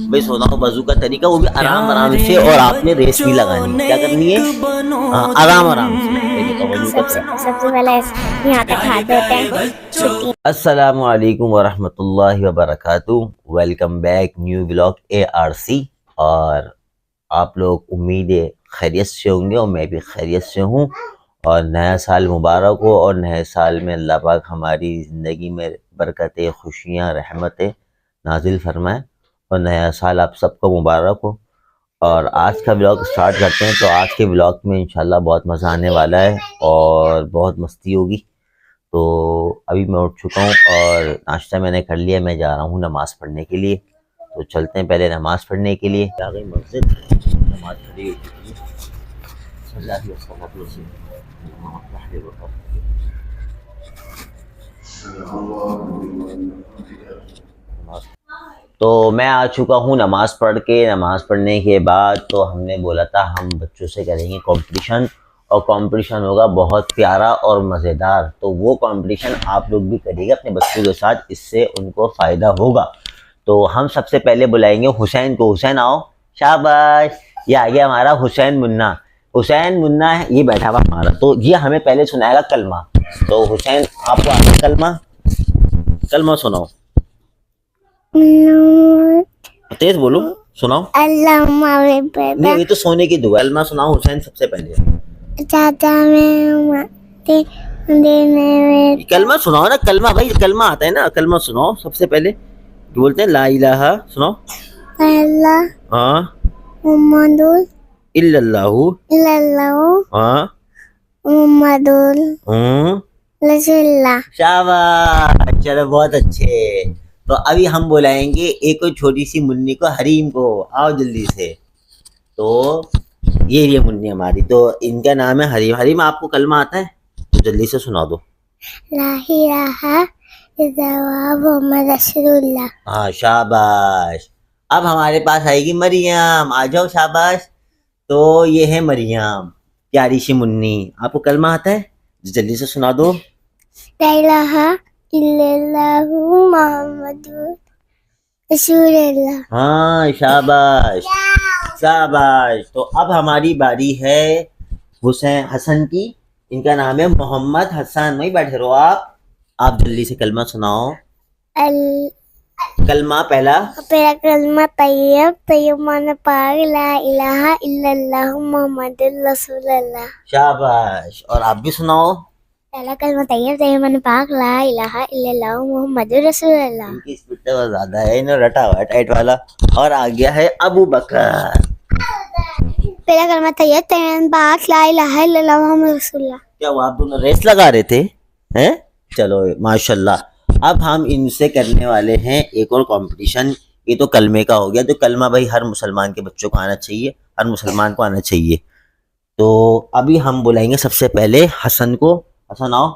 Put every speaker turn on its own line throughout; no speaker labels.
بھائی سونا ہو وضو کا طریقہ وہ بھی آرام آرام سے، اور آپ نے ریس نہیں لگانی. کیا کرنی ہے؟ ہاں آرام آرام سے. بتاؤ وضو کا طریقہ.
سب سے پہلے یہاں تک ہاتھ دھوتے ہیں. چھٹی
السلام علیکم ورحمۃ اللہ وبرکاتہ. Welcome back new blog ARC. اور آپ لوگ امید ہے خیریت سے ہوں گے، اور میں بھی خیریت سے ہوں. اور نیا سال مبارک ہو، اور نئے سال میں اللہ پاک ہماری زندگی میں برکتیں، خوشیاں، رحمتیں نازل فرمائے، اور نیا سال آپ سب کو مبارک ہو. اور آج کا بلاگ سٹارٹ کرتے ہیں. تو آج کے بلاگ میں انشاءاللہ بہت مزہ آنے والا ہے اور بہت مستی ہوگی. تو ابھی میں اٹھ چکا ہوں اور ناشتہ میں نے کر لیا. میں جا رہا ہوں نماز پڑھنے کے لیے. تو چلتے ہیں پہلے نماز پڑھنے کے لیے. آ گئی مسجد، نماز پڑھی ہو چکی ہے. تو میں آ چکا ہوں نماز پڑھ کے. نماز پڑھنے کے بعد تو ہم نے بولا تھا ہم بچوں سے کریں گے کمپٹیشن، اور کمپٹیشن ہوگا بہت پیارا اور مزیدار. تو وہ کمپٹیشن آپ لوگ بھی کریے گا اپنے بچوں کے ساتھ، اس سے ان کو فائدہ ہوگا. تو ہم سب سے پہلے بلائیں گے حسین کو. حسین آؤ. شاباش. یہ آ گیا ہمارا حسین منا. حسین منا ہے، یہ بیٹھا ہوا ہمارا. تو یہ ہمیں پہلے سنائے گا کلمہ. تو حسین آپ کو آگے کلمہ کلمہ سناؤ. تیز بولو، سناؤ.
اللہ ہمارے
نہیں، یہ تو سونے کی دعا. کلمہ سناؤ حسین سب سے پہلے.
چاچا میں
کلمہ سناؤ نا. کلمہ بھائی کلمہ آتا ہے نا. کلمہ سناؤ سب سے پہلے. بولتے ہیں لا الہ. سناؤ.
اللہ
ہاں.
محمد
الا اللہ.
اللہ
ہاں.
محمد
ہوں.
رسول اللہ.
شاباش. چلو بہت اچھے. تو ابھی ہم بلائیں گے ایک کوئی چھوٹی سی منی کو، حریم کو. آؤ جلدی سے. تو یہ منی ہماری. تو ان کا نام ہے حریم. حریم آپ کو کلمہ آتا ہے تو جلدی سے سنا دو.
لا الہ الا اللہ محمد رسول اللہ.
ہاں شاباش. اب ہمارے پاس آئے گی مریم. آ جاؤ. شاباش. تو یہ ہے مریم، پیاری سی منی. آپ کو کلمہ آتا ہے؟ جلدی سے سنا دو.
لا الہ الا اللہ محمد رسول اللہ.
ہاں شاباش شاباش. تو اب ہماری باری ہے حسن کی. ان کا نام ہے محمد حسن. وہیں بیٹھے رہو آپ جلدی سے کلمہ سناؤ. کلمہ پہلا
کلمہ طیب معنی پاک لا الہ الا اللہ محمد رسول اللہ.
شاباش. اور آپ بھی سناؤ.
پہلا کلمہ طیب معنی پاک لا الہ الا اللہ محمد رسول اللہ.
ان کی اسپیڈ تو زیادہ ہے، انہوں رٹا ہوا ہے ٹائٹ والا. اور آ گیا ہے ابو بکر.
پہلا کلمہ طیب معنی پاک لا الہ الا اللہ محمد رسول اللہ.
کیا وہ آپ دونوں ریس لگا رہے تھے ہیں؟ چلو ماشاء اللہ. اب ہم ان سے کرنے والے ہیں ایک اور کمپٹیشن. یہ تو کلمے کا ہو گیا. تو کلمہ بھائی ہر مسلمان کے بچوں کو آنا چاہیے، ہر مسلمان کو آنا چاہیے. تو ابھی ہم بلائیں گے سب سے پہلے حسن کو. حسن آؤ.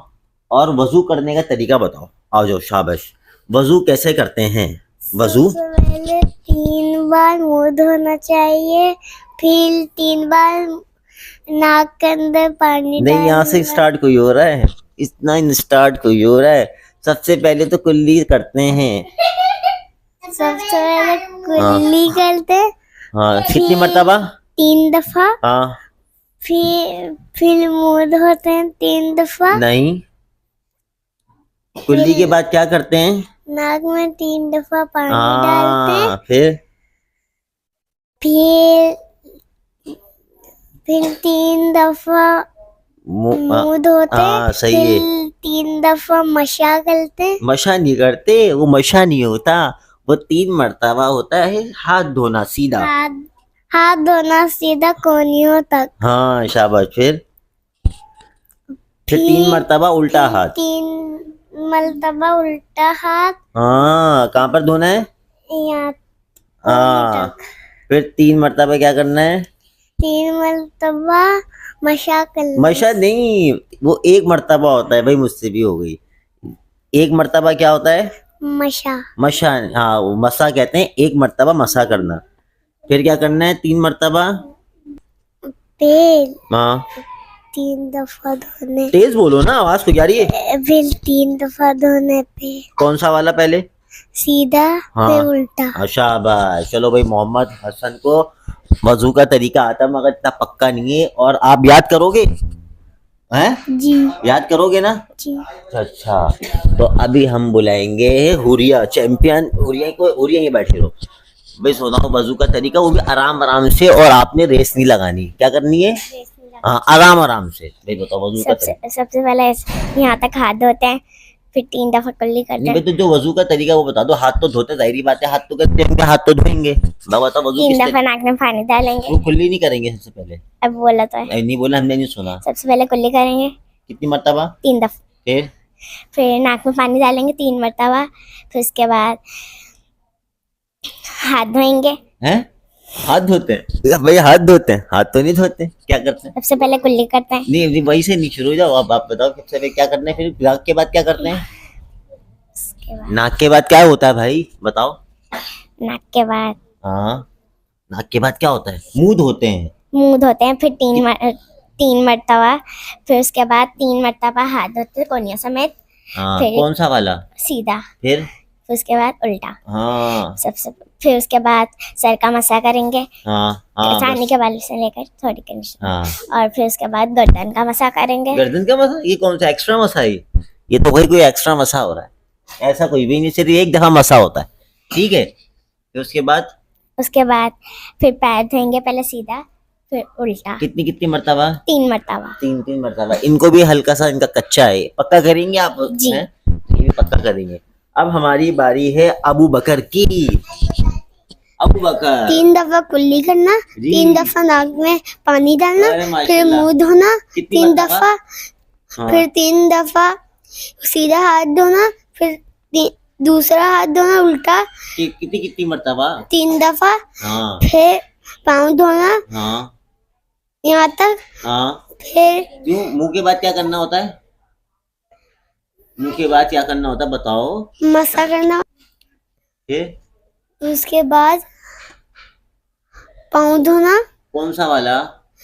اور وضو کرنے کا طریقہ بتاؤ. آؤ جاؤ. شاباش. وضو کیسے کرتے ہیں؟ وضو
سب سے پہلے 3 بار منہ دھونا چاہیے، پھر 3 بار ناک کے اندر پانی
نہیں، یہاں سے اسٹارٹ کوئی ہو رہا ہے. اتنا اسٹارٹ کوئی ہو رہا ہے. سب سے پہلے تو کلی کرتے ہیں.
سب سے پہلے کلی کرتے.
ہاں. کتنی مرتبہ؟
3 دفعہ.
ہاں.
پھر منہ دھوتے ہیں 3 دفعہ.
نہیں، کلی کے بعد کیا کرتے ہیں؟
ناک میں 3 دفعہ پانی ڈالتے ہیں.
پھر
3 دفعہ منہ دھوتے.
صحیح ہے.
3 دفعہ مشا کرتے.
مشا نہیں کرتے، وہ مشا نہیں ہوتا، وہ 3 مرتبہ ہوتا ہے ہاتھ دھونا سیدھا.
ہاتھ دھونا سیدھا کونیوں تک.
ہاں شاباش. پھر 3 مرتبہ الٹا ہاتھ.
3 مرتبہ الٹا ہاتھ.
ہاں. کہاں پر دھونا ہے؟
یہاں.
ہاں. پھر 3 مرتبہ کیا کرنا ہے؟
3 مرتبہ مشا کرنا.
مشا نہیں، وہ 1 مرتبہ ہوتا ہے. بھائی مجھ سے بھی ہو گئی. 1 مرتبہ کیا ہوتا ہے؟
مشا.
مشا. ہاں وہ مسا کہتے ہیں. 1 مرتبہ مسا کرنا. پھر کیا کرنا ہے 3 مرتبہ؟
پھر
ہاں
3 दफा धोने,
तेज बोलो ना, आवाज तो क्या रही है।
फिर 3 दफा धोने पे
कौन सा वाला पहले?
सीधा
हाँ।
फिर उल्टा।
शाबाश। चलो भाई, मोहम्मद हसन को वजू का तरीका आता है मगर इतना पक्का नहीं है। और आप याद करोगे हैं?
जी
याद करोगे ना?
जी।
अच्छा, तो अभी हम बुलाएंगे हुरिया, चैंपियन हुरिया को। हुरिया ये बैठे रहो भाई, सुनाओ वजू का तरीका, वो भी आराम आराम से। और आपने रेस नहीं लगानी, क्या करनी है? हाँ, आराम आराम से। भाई बताओ वजू का तरीका।
सबसे पहले यहाँ तक हाथ धोते हैं, फिर 3 दफा कुल्ली करते
नहीं
हैं।
भाई, तो जो वजू का तरीका वो बता दो। हाथ तो धोते, जाहिर बात है, हाथ तो करते होंगे, हाथ तो धोएंगे। बताओ वजू
3
किस
दफा नाक में पानी डालेंगे।
वो कुल्ली नहीं करेंगे सबसे पहले?
अब बोला तो है।
नहीं बोला, हमने नहीं सुना।
सबसे पहले कुल्ली करेंगे
कितनी मर्तबा?
3 दफा, फिर नाक में पानी डालेंगे 3 मरतबा, फिर उसके बाद हाथ धोएंगे।
हैं? हाथ धोते हैं भाई? हाथ धोते हैं? हाथ तो नहीं धोते, क्या करते हैं?
सबसे पहले कुल्ली करते हैं।
नहीं वही से नहीं, शुरू हो जाओ। आप बताओ सबसे पहले क्या करते हैं, फिर नाक के बाद क्या करते हैं?
उसके बाद
नाक के बाद क्या होता है भाई, बताओ।
नाक के बाद
हाँ, नाक के बाद क्या होता है? मुंह धोते हैं।
मुंह धोते हैं, फिर 3 मरतबा, फिर उसके बाद 3 मरतबा हाथ धोते हैं कोनिया समेत।
हाँ,
फिर
कौन सा वाला?
सीधा,
फिर
फिर उसके बाद उल्टा।
हाँ
फिर उसके बाद सर का मसा करेंगे,
हाँ हाँ
सानी
बस।
के बाल से लेकर थोड़ी कंडीशन।
हाँ,
और फिर उसके बाद गर्दन का मसा करेंगे।
गर्दन का मसा? ये कौन सा एक्स्ट्रा मसा है? ये तो भाई कोई एक्स्ट्रा मसा हो रहा है, ऐसा कोई भी नहीं, सिर्फ एक दफा मसा होता है, ठीक है। फिर उसके बाद
फिर पैर धोएंगे, पहले सीधा फिर उल्टा।
कितनी कितनी मर्तबा?
3 मरतबा।
3 मर्तबा। इनको भी हल्का सा, इनका कच्चा है, पक्का करेंगे आप?
जी।
हैं? ये भी पक्का करेंगे। अब हमारी बारी है अबू बकर की। अबू बकर
3 दफा कुल्ली करना,
जी।
3 दफा नाक में पानी डालना,
अरे
फिर
माशाल्लाह।
मुंह धोना
कितनी
3
मरतबा?
दफा,
हाँ।
फिर 3 दफा सीधा हाथ धोना, फिर दूसरा हाथ धोना उल्टा
कितनी कितनी मर्तबा?
3 दफा,
हाँ
फिर पाँव धोना
हाँ
यहाँ तक,
हाँ।
फिर
क्यों? मुंह के बाद क्या करना होता है? मुंह के बाद क्या करना होता है बताओ?
मसा करना,
फिर
उसके बाद पाँव धोना
कौन सा वाला?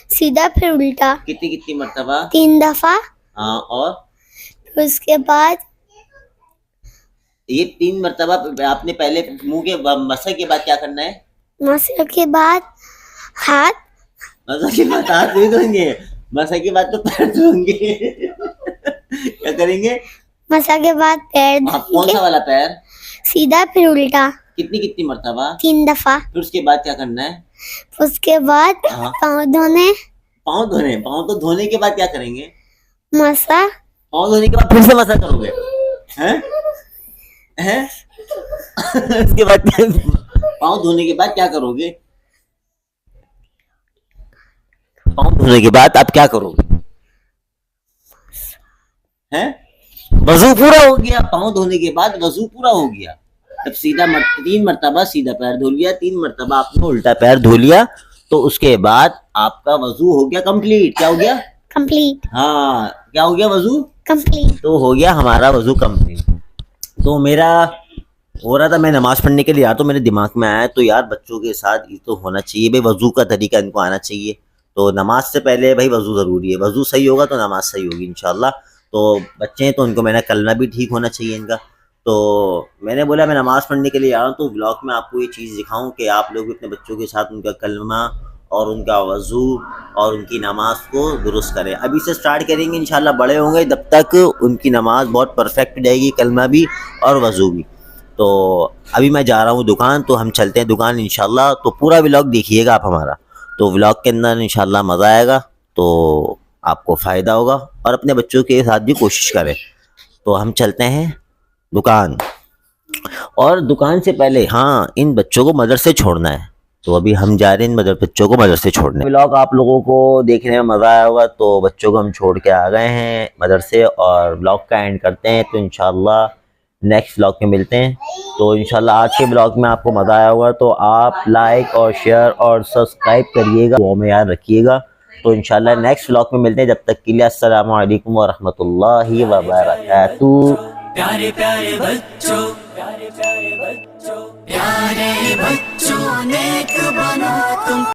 सीधा फिर उल्टा
कितनी कितनी मर्तबा?
3 दफा,
हाँ, और
फिर उसके बाद
ये 3 मर्तबा आपने पहले मुंह के मसा के बाद क्या करना है?
मसा के बाद हाथ,
मसा के बाद हाथ नहीं धोएंगे, मसा के बाद तो पैर धोएंगे। क्या करेंगे?
मसा के बाद पैर
हाँ, कौन
धोएंगे
सा वाला पैर?
सीधा फिर उल्टा
कितनी कितनी मर्तबा?
3 दफा,
फिर उसके बाद क्या करना है?
उसके बाद
हाँ।
पाँव धोने,
पाँव धोने। पाँव तो धोने के बाद क्या करेंगे?
मसा,
पाँव धोने के बाद फिर से मसा करोगे? हैं? हैं? उसके बाद पाँव धोने के बाद क्या करोगे? पाँव धोने के बाद आप क्या करोगे? हैं? वजू पूरा हो गया। पाँव धोने के बाद वजू पूरा हो गया। तब सीधा 3 मर्तबा सीधा पैर धो लिया, 3 मर्तबा आपने उल्टा पैर धो लिया, तो उसके बाद आपका वजू हो गया कंप्लीट। क्या हो गया?
कंप्लीट।
हाँ, क्या हो गया? वजू
कंप्लीट।
तो हो गया हमारा वजू कंप्लीट। तो मेरा हो रहा था, मैं नमाज पढ़ने के लिए यार, तो मेरे दिमाग में आया तो यार बच्चों के साथ ये तो होना चाहिए भाई, वजू का तरीका इनको आना चाहिए। तो नमाज से पहले भाई वजू ज़रूरी है, वजू सही होगा तो नमाज सही होगी इंशाल्लाह। तो बच्चे हैं तो उनको मैंने कलमा भी ठीक होना चाहिए इनका। तो मैंने बोला मैं नमाज़ पढ़ने के लिए आ रहा हूँ, तो व्लॉग में आपको ये चीज़ दिखाऊँ कि आप लोग भी अपने बच्चों के साथ उनका कलमा और उनका वज़ू और उनकी नमाज को दुरुस्त करें। अभी से स्टार्ट करेंगे इंशाल्लाह, बड़े होंगे तब तक उनकी नमाज बहुत परफेक्ट रहेगी, कलमा भी और वज़ू भी। तो अभी मैं जा रहा हूँ दुकान, तो हम चलते हैं दुकान इंशाल्लाह। तो पूरा व्लॉग देखिएगा आप हमारा, तो व्लॉग के अंदर इंशाल्लाह मज़ा आएगा, तो आपको फ़ायदा होगा, और अपने बच्चों के साथ भी कोशिश करें। तो हम चलते हैं दुकान, और दुकान से पहले हाँ, इन बच्चों को मदरसे छोड़ना है, तो अभी हम जा रहे हैं इन बच्चों को मदरसे छोड़ने। व्लॉग आप लोगों को देखने में मज़ा आया होगा, तो बच्चों को हम छोड़ के आ गए हैं मदरसे, और व्लॉग का एंड करते हैं। तो इंशाल्लाह नेक्स्ट व्लॉग में मिलते हैं। तो इंशाल्लाह आज के व्लॉग में आपको मज़ा आया होगा, तो आप लाइक और शेयर और सब्सक्राइब करिएगा, वो में याद रखिएगा। तो इंशाल्लाह नेक्स्ट व्लॉग में मिलते हैं, जब तक के लिए अस्सलामु अलैकुम व रहमतुल्लाहि व बरकातुहू।
प्यारे प्यारे बच्चों, प्यारे प्यारे बच्चों, प्यारे बच्चों, नेक बनो तुम।